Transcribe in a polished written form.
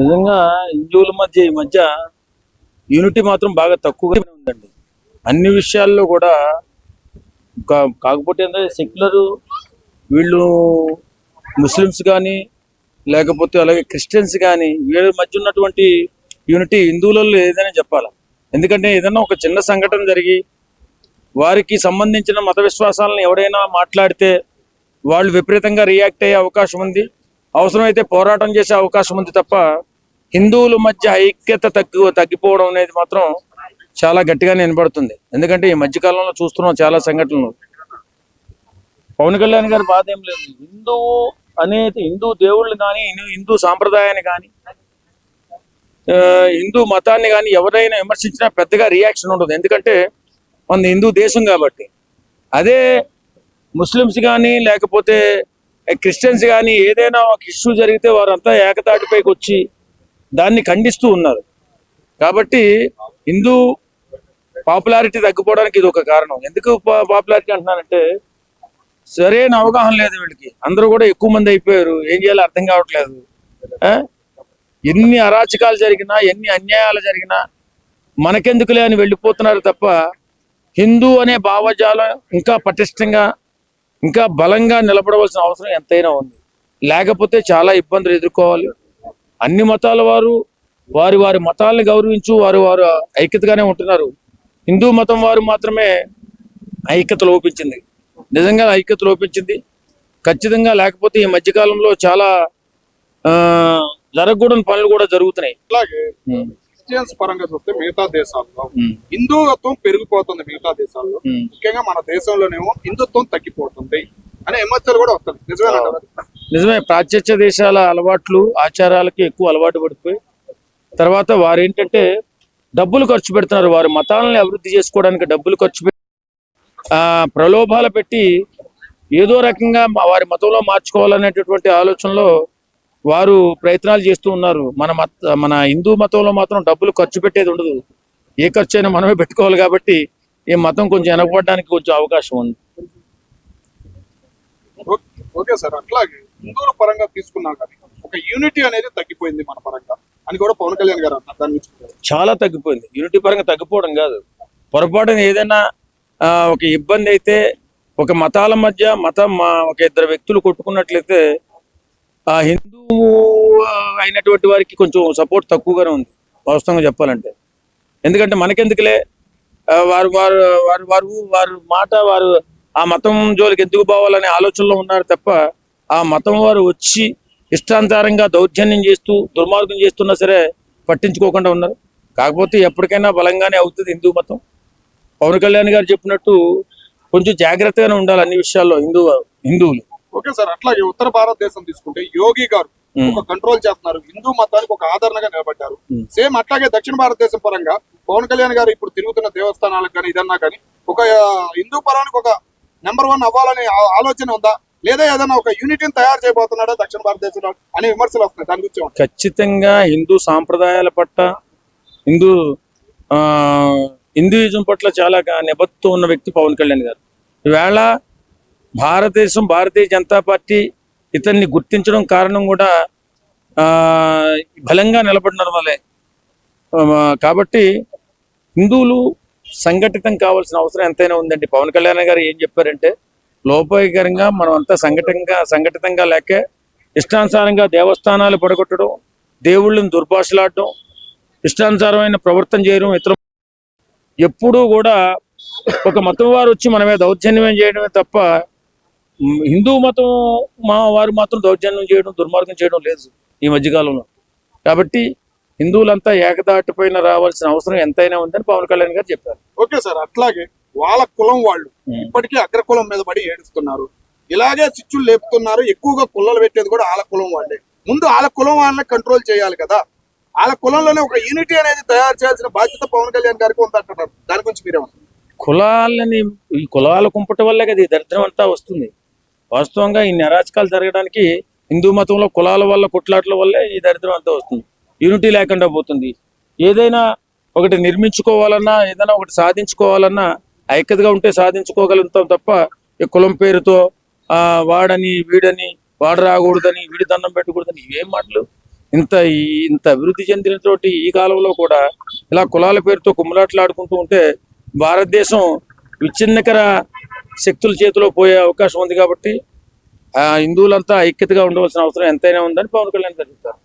నిజంగా హిందువుల మధ్య ఈ మధ్య యూనిటీ మాత్రం బాగా తక్కువగానే ఉందండి. అన్ని విషయాల్లో కూడా కాకపోతే ఏంటంటే సెక్యులర్ వీళ్ళు ముస్లిమ్స్ కానీ లేకపోతే అలాగే క్రిస్టియన్స్ కానీ వీళ్ళ మధ్య ఉన్నటువంటి యూనిటీ హిందువులలో ఏదైనా చెప్పాలి. ఎందుకంటే ఏదైనా ఒక చిన్న సంఘటన జరిగి వారికి సంబంధించిన మత విశ్వాసాలను ఎవరైనా మాట్లాడితే వాళ్ళు విపరీతంగా రియాక్ట్ అయ్యే అవకాశం ఉంది, అవసరమైతే పోరాటం చేసే అవకాశం ఉంది తప్ప హిందువుల మధ్య ఐక్యత తగ్గిపోవడం అనేది మాత్రం చాలా గట్టిగానే వినపడుతుంది. ఎందుకంటే ఈ మధ్యకాలంలో చూస్తున్నాం చాలా సంఘటనలు. పవన్ కళ్యాణ్ గారి బాధ ఏం లేదు, హిందూ దేవుళ్ళు కానీ హిందూ సాంప్రదాయాన్ని కానీ హిందూ మతాన్ని కానీ ఎవరైనా విమర్శించినా పెద్దగా రియాక్షన్ ఉండదు. ఎందుకంటే మన హిందూ దేశం కాబట్టి. అదే ముస్లిమ్స్ కానీ లేకపోతే క్రిస్టియన్స్ కానీ ఏదైనా ఒక ఇష్యూ జరిగితే వారంతా ఏకతాటిపైకి వచ్చి దాన్ని ఖండిస్తూ ఉన్నారు. కాబట్టి హిందూ పాపులారిటీ తగ్గిపోవడానికి ఇది ఒక కారణం. ఎందుకు పాపులారిటీ అంటున్నానంటే సరైన అవగాహన లేదు వీళ్ళకి. అందరూ కూడా ఎక్కువ మంది అయిపోయారు, ఏం చేయాలో అర్థం కావట్లేదు. ఎన్ని అరాచకాలు జరిగినా ఎన్ని అన్యాయాలు జరిగినా మనకెందుకులే అని వెళ్ళిపోతున్నారు తప్ప హిందూ అనే భావజాలం ఇంకా పటిష్టంగా ఇంకా బలంగా నిలబడవలసిన అవసరం ఎంతైనా ఉంది. లేకపోతే చాలా ఇబ్బందులు ఎదుర్కోవాలి. అన్ని మతాల వారు వారి వారి మతాలను గౌరవించు వారు ఐక్యతగానే ఉంటున్నారు. హిందూ మతం వారు మాత్రమే ఐక్యత లోపించింది. నిజంగా ఐక్యత లోపించింది ఖచ్చితంగా. లేకపోతే ఈ మధ్యకాలంలో చాలా జరగకూడని పనులు కూడా జరుగుతున్నాయి. అలాగే క్రిస్టియన్స్ పరంగా చూస్తే మిగతా దేశాల్లో హిందూత్వం పెరిగిపోతుంది, మిగతా దేశాల్లో ముఖ్యంగా మన దేశంలోనేమో హిందుత్వం తగ్గిపోతుంది అనే విమర్శలు కూడా వస్తుంది. నిజమే. పాశ్చాత్య దేశాల అలవాట్లు ఆచారాలకి ఎక్కువ అలవాటు పడిపోయి తర్వాత వారు ఏంటంటే డబ్బులు ఖర్చు పెడుతున్నారు. వారి మతాలను అభివృద్ధి చేసుకోవడానికి డబ్బులు ఖర్చు పెట్టి ప్రలోభాలు పెట్టి ఏదో రకంగా వారి మతంలో మార్చుకోవాలనేటటువంటి ఆలోచనలో వారు ప్రయత్నాలు చేస్తూ ఉన్నారు. మన హిందూ మతంలో మాత్రం డబ్బులు ఖర్చు పెట్టేది ఉండదు. ఏ ఖర్చు అయినా మనమే పెట్టుకోవాలి. కాబట్టి ఈ మతం కొంచెం వెనకబడడానికి కొంచెం అవకాశం ఉంది. ఓకే సార్, అట్లాగే హిందువుల పరంగా తీసుకున్నా కానీ ఒక యూనిటీ అనేది తగ్గిపోయింది మన పరంగా అని కూడా పవన్ కళ్యాణ్ గారు అన్నారు. దాని గురించి చాలా తగ్గిపోయింది. యూనిటీ పరంగా తగ్గిపోవడం కాదు, పొరపాటున ఏదైనా ఒక ఇబ్బంది అయితే ఒక మతాల మధ్య ఒక ఇద్దరు వ్యక్తులు కొట్టుకున్నట్లయితే ఆ హిందూ అయినటువంటి వారికి కొంచెం సపోర్ట్ తక్కువగానే ఉంది వాస్తవంగా చెప్పాలంటే. ఎందుకంటే మనకెందుకులే వారు వారు వారు వారు వారు మాట వారు ఆ మతం జోలికి ఎందుకు పోవాలనే ఆలోచనలో ఉన్నారు తప్ప ఆ మతం వారు వచ్చి ఇష్టాంతరంగా దౌర్జన్యం చేస్తూ దుర్మార్గం చేస్తున్నా సరే పట్టించుకోకుండా ఉన్నారు. కాకపోతే ఎప్పటికైనా బలంగానే అవుతుంది హిందూ మతం. పవన్ కళ్యాణ్ గారు చెప్పినట్టు కొంచెం జాగ్రత్తగానే ఉండాలి అన్ని విషయాల్లో హిందువులు. ఓకే సార్, అట్లాగే ఉత్తర భారతదేశం తీసుకుంటే యోగి గారు ఒక కంట్రోల్ చేస్తున్నారు, హిందూ మతానికి ఒక ఆదరణగా నిలబడ్డారు. సేమ్ అట్లాగే దక్షిణ భారతదేశం పరంగా పవన్ కళ్యాణ్ గారు ఇప్పుడు తిరుగుతున్న దేవస్థానాలకు కానీ ఇదన్నా కానీ ఒక హిందూ పరానికి ఒక నెంబర్ 1 అవ్వాలనే ఆలోచన ఉందా, లేదా ఏదైనా ఒక యూనిటీని తయారు చేయబోతున్నాడా దక్షిణ భారతదేశంలో అనే విమర్శలు వస్తున్నాయి. దాని గురించి ఖచ్చితంగా హిందూ సాంప్రదాయాల పట్ల హిందూయిజం పట్ల చాలా నిబద్ధత ఉన్న వ్యక్తి పవన్ కళ్యాణ్ గారు. ఈవేళ భారతీయ జనతా పార్టీ ఇతన్ని గుర్తించడం కారణం కూడా బలంగా నిలబడిన వల్లే. కాబట్టి హిందువులు సంఘటితం కావాల్సిన అవసరం ఎంతైనా ఉందండి. పవన్ కళ్యాణ్ గారు ఏం చెప్పారంటే లోపాయకరంగా మనం అంతా సంఘటితంగా లేక ఇష్టానుసారంగా దేవస్థానాలు పడగొట్టడం, దేవుళ్ళని దుర్భాషలాడడం, ఇష్టానుసారమైన ప్రవర్తన చేయడం, ఇతర ఎప్పుడూ కూడా ఒక మతం వారు వచ్చి మనమే దౌర్జన్యం చేయడమే తప్ప హిందూ మతం వారు మాత్రం దౌర్జన్యం చేయడం దుర్మార్గం చేయడం లేదు ఈ మధ్యకాలంలో. కాబట్టి హిందువులంతా ఏకదాటిపైన రావాల్సిన అవసరం ఎంతైనా ఉందని పవన్ కళ్యాణ్ గారు చెప్పారు. ఓకే సార్, అట్లాగే వాళ్ళ కులం వాళ్ళు ఇప్పటికీ అగ్రకులం మీద పడి ఏడుస్తున్నారు, ఇలాగే చిచ్చులు లేపుతున్నారు. ఎక్కువగా కుల్లలు పెట్టేది కూడా వాళ్ళ కులం వాళ్ళే. ముందు వాళ్ళ కులం వాళ్ళని కంట్రోల్ చేయాలి కదా. వాళ్ళ కులంలోనే ఒక యూనిటీ అనేది తయారు చేయాల్సిన బాధ్యత పవన్ కళ్యాణ్ గారికి ఉందంటున్నారు. దాని గురించి మీరేమంటారు? ఈ కులాల కుంపట వల్లే కదా ఈ దరిద్రం అంతా వస్తుంది. వాస్తవంగా ఇన్ని అరాచకాలు జరగడానికి హిందూ మతంలో కులాల వల్ల కొట్లాట్ల వల్లే ఈ దరిద్రం అంతా వస్తుంది. యూనిటీ లేకుండా పోతుంది. ఏదైనా ఒకటి నిర్మించుకోవాలన్నా ఏదైనా ఒకటి సాధించుకోవాలన్నా ఐక్యతగా ఉంటే సాధించుకోగలుగుతాం తప్ప ఈ కులం పేరుతో వాడని వీడని వాడు రాకూడదని వీడి దండం పెట్టకూడదని ఇవేం మాటలు. ఇంత అభివృద్ధి చెందినటువంటి ఈ కాలంలో కూడా ఇలా కులాల పేరుతో కుమ్ములాట్లు ఆడుకుంటూ ఉంటే భారతదేశం విచ్ఛిన్నకర శక్తుల చేతిలో పోయే అవకాశం ఉంది. కాబట్టి హిందువులంతా ఐక్యతగా ఉండవలసిన అవసరం ఎంతైనా ఉందని పవన్ కళ్యాణ్ గారు చెప్తారు.